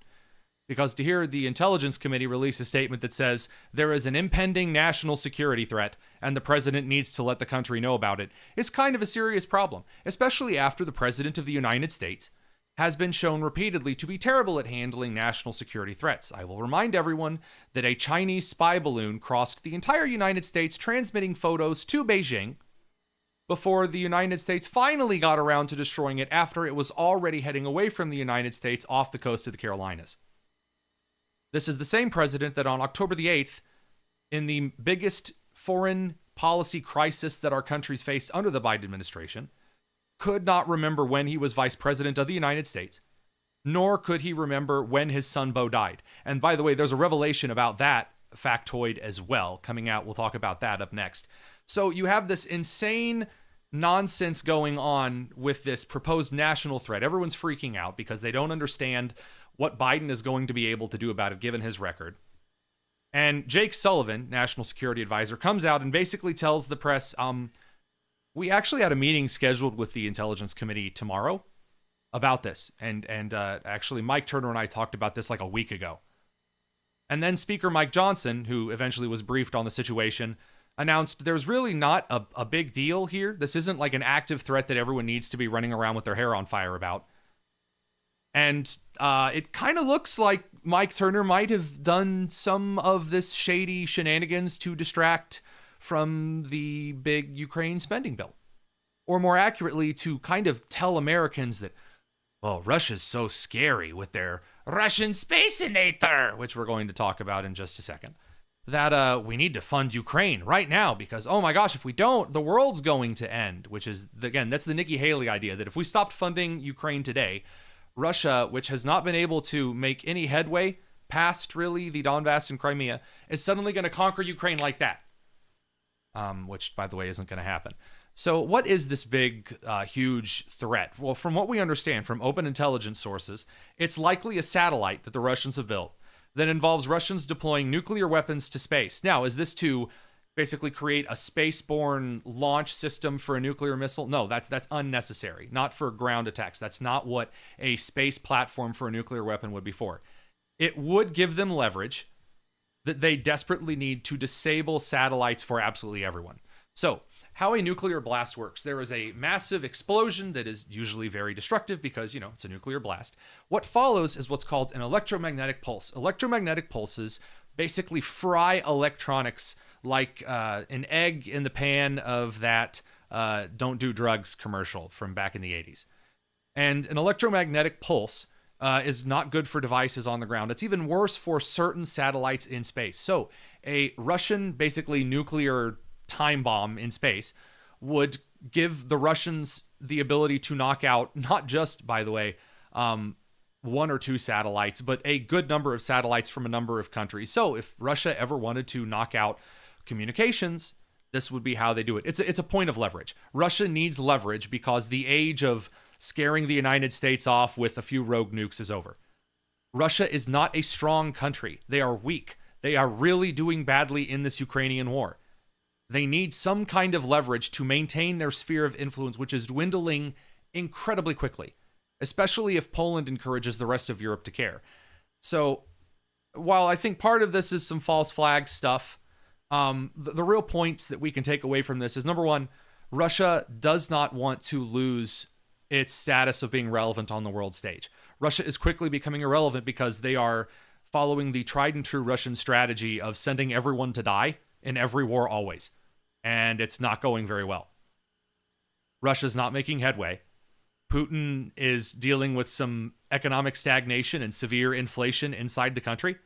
Because to hear the Intelligence Committee release a statement that says there is an impending national security threat and the president needs to let the country know about it is kind of a serious problem, especially after the president of the United States has been shown repeatedly to be terrible at handling national security threats. I will remind everyone that a Chinese spy balloon crossed the entire United States transmitting photos to Beijing before the United States finally got around to destroying it after it was already heading away from the United States off the coast of the Carolinas. This is the same president that on October the 8th, in the biggest foreign policy crisis that our country's faced under the Biden administration, could not remember when he was vice president of the United States, nor could he remember when his son Beau died. And by the way, there's a revelation about that factoid as well coming out. We'll talk about that up next. So you have this insane nonsense going on with this proposed national threat. Everyone's freaking out because they don't understand what Biden is going to be able to do about it, given his record. And Jake Sullivan, National Security Advisor, comes out and basically tells the press, we actually had a meeting scheduled with the Intelligence Committee tomorrow about this. And actually, Mike Turner and I talked about this like a week ago. And then Speaker Mike Johnson, who eventually was briefed on the situation, announced there's really not a big deal here. This isn't like an active threat that everyone needs to be running around with their hair on fire about. And it kind of looks like Mike Turner might have done some of this shady shenanigans to distract from the big Ukraine spending bill. Or more accurately, to kind of tell Americans that, well, Russia's so scary with their Russian Space-i-nator, which we're going to talk about in just a second, that we need to fund Ukraine right now because, oh my gosh, if we don't, the world's going to end, which is, again, that's the Nikki Haley idea, that if we stopped funding Ukraine today, Russia, which has not been able to make any headway past really the Donbass and Crimea, is suddenly going to conquer Ukraine like that, which, by the way, isn't going to happen. So what is this big, huge threat? Well, from what we understand from open intelligence sources, it's likely a satellite that the Russians have built that involves Russians deploying nuclear weapons to space. Now, is this to basically create a spaceborne launch system for a nuclear missile? No, that's unnecessary. Not for ground attacks. That's not what a space platform for a nuclear weapon would be for. It would give them leverage that they desperately need to disable satellites for absolutely everyone. So, how a nuclear blast works. There is a massive explosion that is usually very destructive because, it's a nuclear blast. What follows is what's called an electromagnetic pulse. Electromagnetic pulses basically fry electronics like an egg in the pan of that Don't Do Drugs commercial from back in the 80s. And an electromagnetic pulse is not good for devices on the ground. It's even worse for certain satellites in space. So a Russian, basically nuclear time bomb in space would give the Russians the ability to knock out not just, by the way, one or two satellites, but a good number of satellites from a number of countries. So if Russia ever wanted to knock out communications, this would be how they do it. It's a point of leverage. Russia needs leverage because the age of scaring the United States off with a few rogue nukes is over. Russia is not a strong country. They are weak. They are really doing badly in this Ukrainian war. They need some kind of leverage to maintain their sphere of influence, which is dwindling incredibly quickly, especially if Poland encourages the rest of Europe to care. So while I think part of this is some false flag stuff, the real points that we can take away from this is, number one, Russia does not want to lose its status of being relevant on the world stage. Russia is quickly becoming irrelevant because they are following the tried and true Russian strategy of sending everyone to die in every war always. And it's not going very well. Russia's not making headway. Putin is dealing with some economic stagnation and severe inflation inside the country,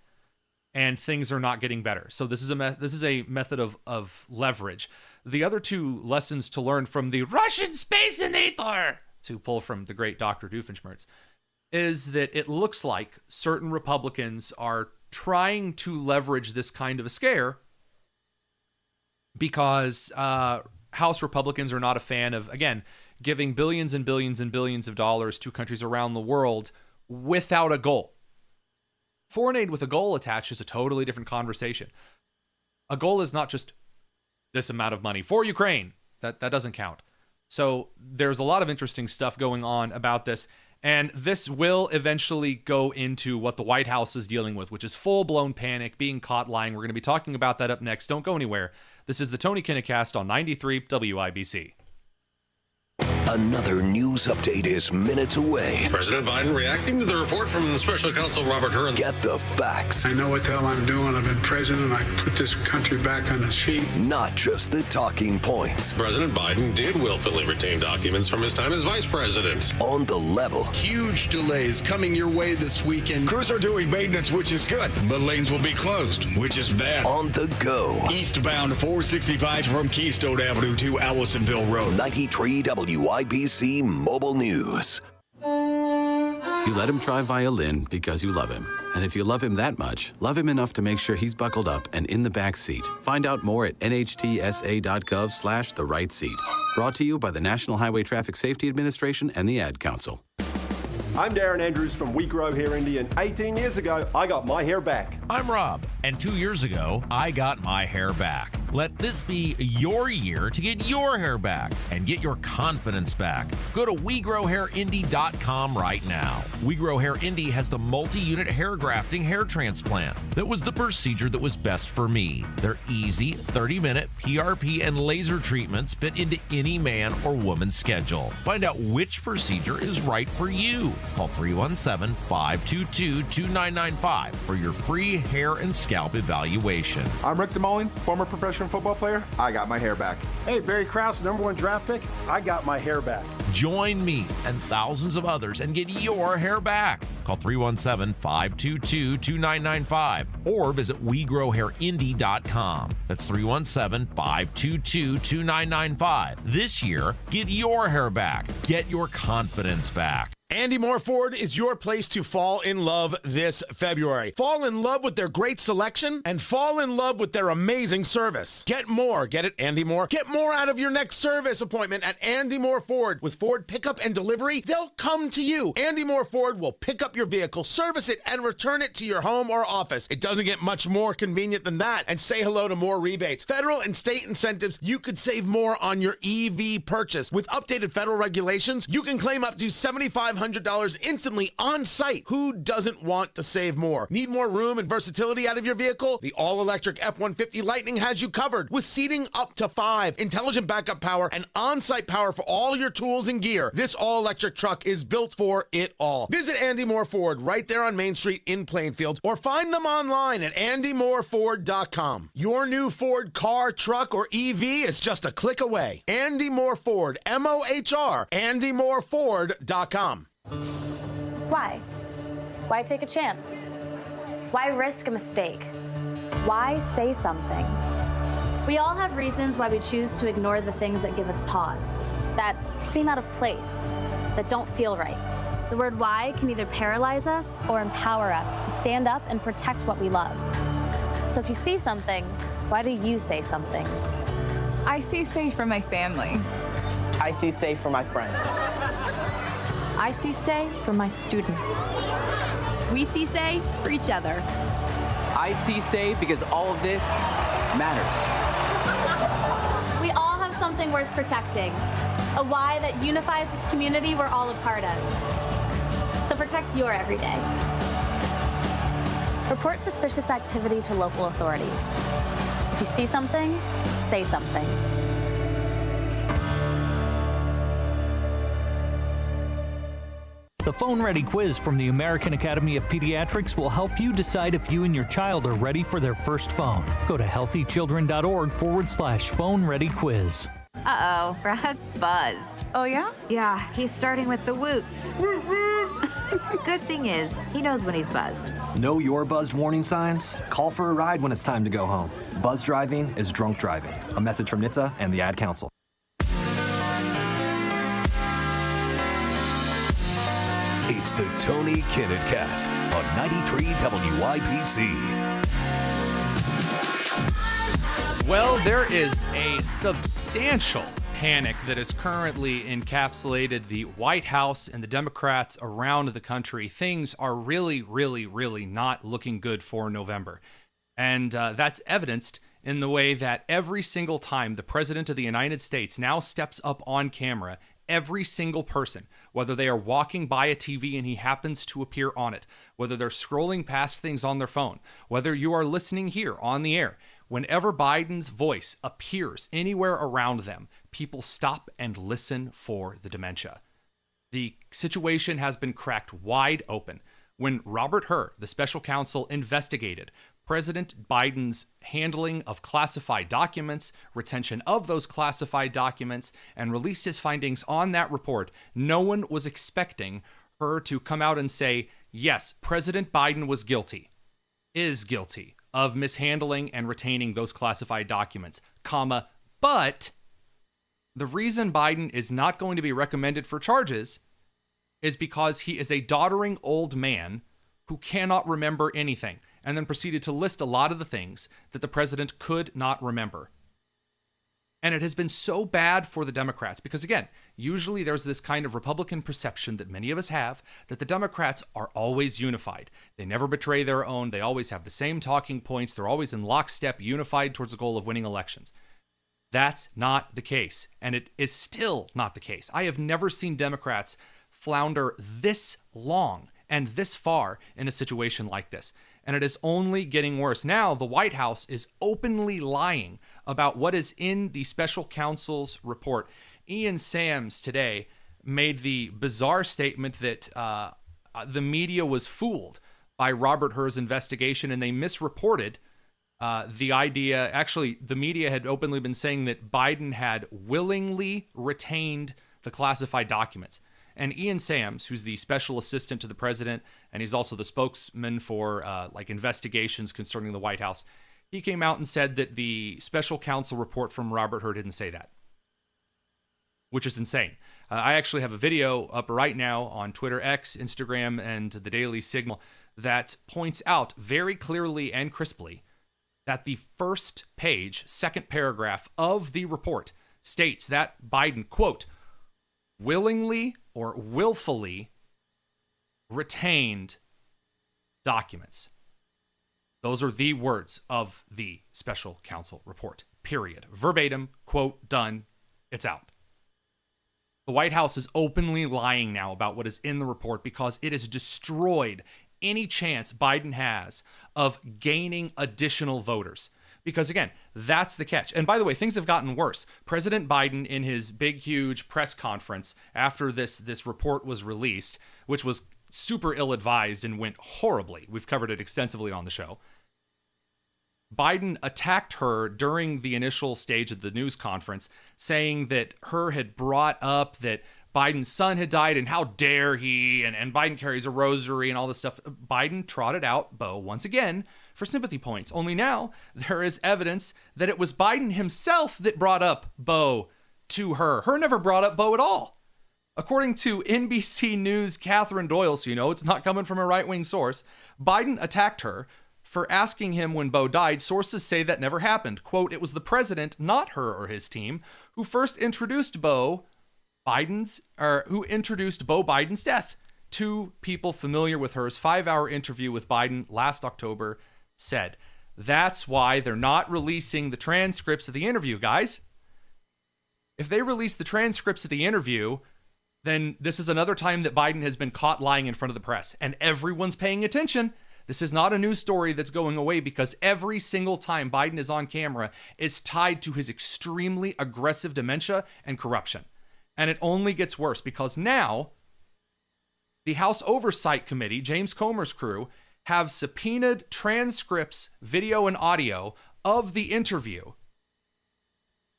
and things are not getting better. So this is a method of leverage. The other two lessons to learn from the Russian Space-i-nator, to pull from the great Dr. Doofenshmirtz, is that it looks like certain Republicans are trying to leverage this kind of a scare because House Republicans are not a fan of, again, giving billions and billions and billions of dollars to countries around the world without a goal. Foreign aid with a goal attached is a totally different conversation. A goal is not just this amount of money for Ukraine. That doesn't count. So there's a lot of interesting stuff going on about this. And this will eventually go into what the White House is dealing with, which is full-blown panic, being caught lying. We're going to be talking about that up next. Don't go anywhere. This is the Tony Kinnett Cast on 93 WIBC. Another news update is minutes away. President Biden reacting to the report from Special Counsel Robert Hur. Get the facts. I know what the hell I'm doing. I've been president. I put this country back on its feet. Not just the talking points. President Biden did willfully retain documents from his time as vice president. On the level. Huge delays coming your way this weekend. Crews are doing maintenance, which is good, but lanes will be closed, which is bad. On the go. Eastbound 465 from Keystone Avenue to Allisonville Road. 93 WIBC Mobile News. You let him try violin because you love him. And if you love him that much, love him enough to make sure he's buckled up and in the back seat. Find out more at nhtsa.gov/the right seat. Brought to you by the National Highway Traffic Safety Administration and the Ad Council. I'm Darren Andrews from We Grow Hair Indy, and 18 years ago, I got my hair back. I'm Rob, and 2 years ago, I got my hair back. Let this be your year to get your hair back and get your confidence back. Go to WeGrowHairIndy.com right now. We Grow Hair Indy has the multi-unit hair grafting hair transplant. That was the procedure that was best for me. Their easy 30-minute PRP and laser treatments fit into any man or woman's schedule. Find out which procedure is right for you. Call 317-522-2995 for your free hair and scalp evaluation. I'm Rick DeMolin, former professional football player. I got my hair back. Hey, Barry Krause, #1 draft pick. I got my hair back. Join me and thousands of others and get your hair back. Call 317-522-2995 or visit WeGrowHairIndy.com. That's 317-522-2995. This year, get your hair back. Get your confidence back. Andy Moore Ford is your place to fall in love this February. Fall in love with their great selection and fall in love with their amazing service. Get more. Get it, Andy Moore? Get more out of your next service appointment at Andy Moore Ford. With Ford pickup and delivery, they'll come to you. Andy Moore Ford will pick up your vehicle, service it, and return it to your home or office. It doesn't get much more convenient than that. And say hello to more rebates. Federal and state incentives, you could save more on your EV purchase. With updated federal regulations, you can claim up to $7,500 instantly on site. Who doesn't want to save more? Need more room and versatility out of your vehicle? The all-electric F-150 Lightning has you covered with seating up to 5, intelligent backup power, and on-site power for all your tools and gear. This all-electric truck is built for it all. Visit Andy Moore Ford right there on Main Street in Plainfield or find them online at andymoreford.com. Your new Ford car, truck, or EV is just a click away. Andy Moore Ford, M-O-H-R, andymoreford.com. Why? Why take a chance? Why risk a mistake? Why say something? We all have reasons why we choose to ignore the things that give us pause, that seem out of place, that don't feel right. The word why can either paralyze us or empower us to stand up and protect what we love. So if you see something, why do you say something? I see safe for my family. I see safe for my friends. I see say for my students. We see say for each other. I see say because all of this matters. We all have something worth protecting, a why that unifies this community we're all a part of. So protect your everyday. Report suspicious activity to local authorities. If you see something, say something. The phone-ready quiz from the American Academy of Pediatrics will help you decide if you and your child are ready for their first phone. Go to healthychildren.org/phone-ready quiz. Uh-oh, Brad's buzzed. Oh, yeah? Yeah, he's starting with the woots. Good thing is, he knows when he's buzzed. Know your buzzed warning signs? Call for a ride when it's time to go home. Buzz driving is drunk driving. A message from NHTSA and the Ad Council. It's the Tony Kinnett Cast on 93 WIBC. Well, there is a substantial panic that has currently encapsulated the White House and the Democrats around the country. Things are really, really, really not looking good for November. And that's evidenced in the way that every single time the President of the United States now steps up on camera, every single person, whether they are walking by a TV and he happens to appear on it, whether they're scrolling past things on their phone, whether you are listening here on the air, whenever Biden's voice appears anywhere around them, people stop and listen for the dementia. The situation has been cracked wide open when Robert Hur, the special counsel, investigated President Biden's handling of classified documents, retention of those classified documents, and released his findings on that report. No one was expecting her to come out and say, yes, President Biden was guilty, is guilty of mishandling and retaining those classified documents, but the reason Biden is not going to be recommended for charges is because he is a doddering old man who cannot remember anything, and then proceeded to list a lot of the things that the president could not remember. And it has been so bad for the Democrats because, again, usually there's this kind of Republican perception that many of us have that the Democrats are always unified. They never betray their own. They always have the same talking points. They're always in lockstep, unified towards the goal of winning elections. That's not the case, and it is still not the case. I have never seen Democrats flounder this long and this far in a situation like this. And it is only getting worse. Now, the White House is openly lying about what is in the special counsel's report. Ian Sams today made the bizarre statement that the media was fooled by Robert Hur's investigation and they misreported the idea. Actually, the media had openly been saying that Biden had willingly retained the classified documents. And Ian Sams, who's the special assistant to the president, and he's also the spokesman for investigations concerning the White House, he came out and said that the special counsel report from Robert Hur didn't say that, which is insane. I actually have a video up right now on Twitter, X, Instagram, and the Daily Signal that points out very clearly and crisply that the first page, second paragraph of the report states that Biden, quote, willingly or willfully retained documents. Those are the words of the special counsel report, period. Verbatim, quote, done, it's out. The White House is openly lying now about what is in the report because it has destroyed any chance Biden has of gaining additional voters. Because again, that's the catch. And by the way, things have gotten worse. President Biden, in his big, huge press conference after this report was released, which was super ill-advised and went horribly. We've covered it extensively on the show. Biden attacked her during the initial stage of the news conference, saying that Hur had brought up that Biden's son had died and how dare he, and Biden carries a rosary and all this stuff. Biden trotted out Beau once again for sympathy points. Only now there is evidence that it was Biden himself that brought up Beau to her. Hur never brought up Beau at all. According to NBC News' Catherine Doyle, so you know it's not coming from a right-wing source, Biden attacked her for asking him when Beau died. Sources say that never happened. Quote, it was the president, not Hur or his team, who first introduced Beau Biden's death. Two people familiar with Hur's 5-hour interview with Biden last October said. That's why they're not releasing the transcripts of the interview, guys. If they release the transcripts of the interview, then this is another time that Biden has been caught lying in front of the press, and everyone's paying attention. This is not a news story that's going away because every single time Biden is on camera is tied to his extremely aggressive dementia and corruption. And it only gets worse because now The House Oversight Committee, James Comer's crew, have subpoenaed transcripts, video and audio of the interview.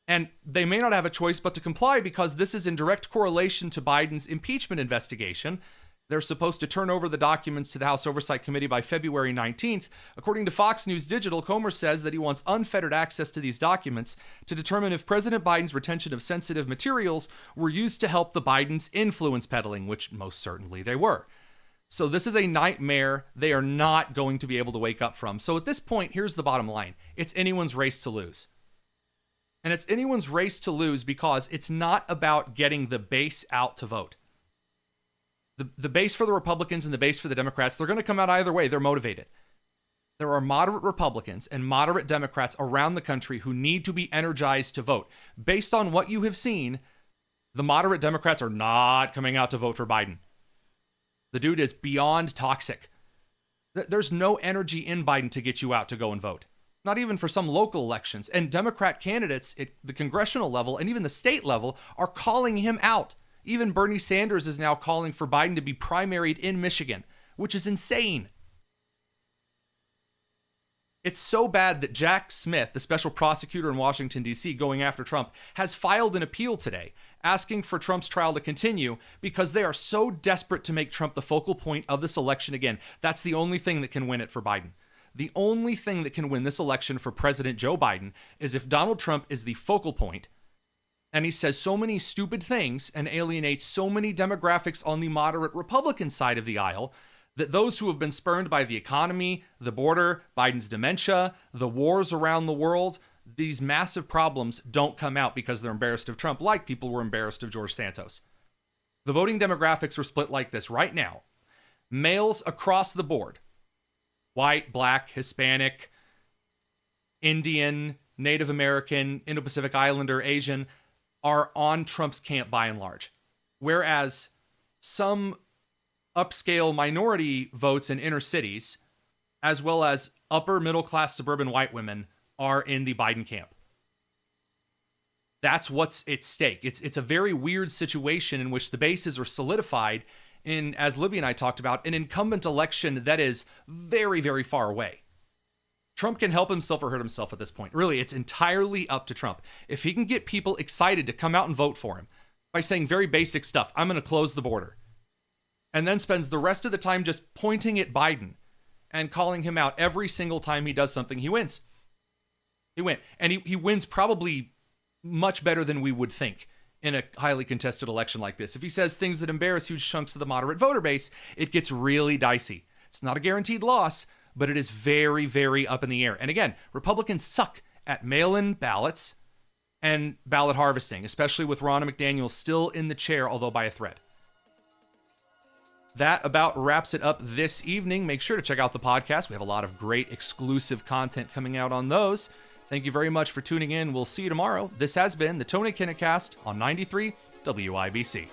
And they may not have a choice but to comply because this is in direct correlation to Biden's impeachment investigation. They're supposed to turn over the documents to the House Oversight Committee by February 19th. According to Fox News Digital, Comer says that he wants unfettered access to these documents to determine if President Biden's retention of sensitive materials were used to help the Bidens' influence peddling, which most certainly they were. So this is a nightmare they are not going to be able to wake up from. So at this point, here's the bottom line. It's anyone's race to lose. And it's anyone's race to lose because it's not about getting the base out to vote. The base for the Republicans and the base for the Democrats, they're going to come out either way. They're motivated. There are moderate Republicans and moderate Democrats around the country who need to be energized to vote. Based on what you have seen, the moderate Democrats are not coming out to vote for Biden. The dude is beyond toxic. There's no energy in Biden to get you out to go and vote. Not even for some local elections. And Democrat candidates at the congressional level and even the state level are calling him out. Even Bernie Sanders is now calling for Biden to be primaried in Michigan, which is insane. It's so bad that Jack Smith, the special prosecutor in Washington, D.C., going after Trump, has filed an appeal today, asking for Trump's trial to continue because they are so desperate to make Trump the focal point of this election again. That's the only thing that can win it for Biden. The only thing that can win this election for President Joe Biden is if Donald Trump is the focal point and he says so many stupid things and alienates so many demographics on the moderate Republican side of the aisle that those who have been spurned by the economy, the border, Biden's dementia, the wars around the world, these massive problems don't come out because they're embarrassed of Trump like people were embarrassed of George Santos. The voting demographics are split like this right now. Males across the board, white, black, Hispanic, Indian, Native American, Indo-Pacific Islander, Asian, are on Trump's camp by and large. Whereas some upscale minority votes in inner cities, as well as upper middle class suburban white women, are in the Biden camp. That's what's at stake. It's a very weird situation in which the bases are solidified in, as Libby and I talked about, an incumbent election that is very, very far away. Trump can help himself or hurt himself at this point. Really, it's entirely up to Trump. If he can get people excited to come out and vote for him by saying very basic stuff, I'm going to close the border, and then spends the rest of the time just pointing at Biden and calling him out every single time he does something, he wins. He wins. And he wins probably much better than we would think in a highly contested election like this. If he says things that embarrass huge chunks of the moderate voter base, it gets really dicey. It's not a guaranteed loss, but it is very, very up in the air. And again, Republicans suck at mail-in ballots and ballot harvesting, especially with Ronna McDaniel still in the chair, although by a thread. That about wraps it up this evening. Make sure to check out the podcast. We have a lot of great exclusive content coming out on those. Thank you very much for tuning in. We'll see you tomorrow. This has been the Tony Kinnett Cast on 93 WIBC.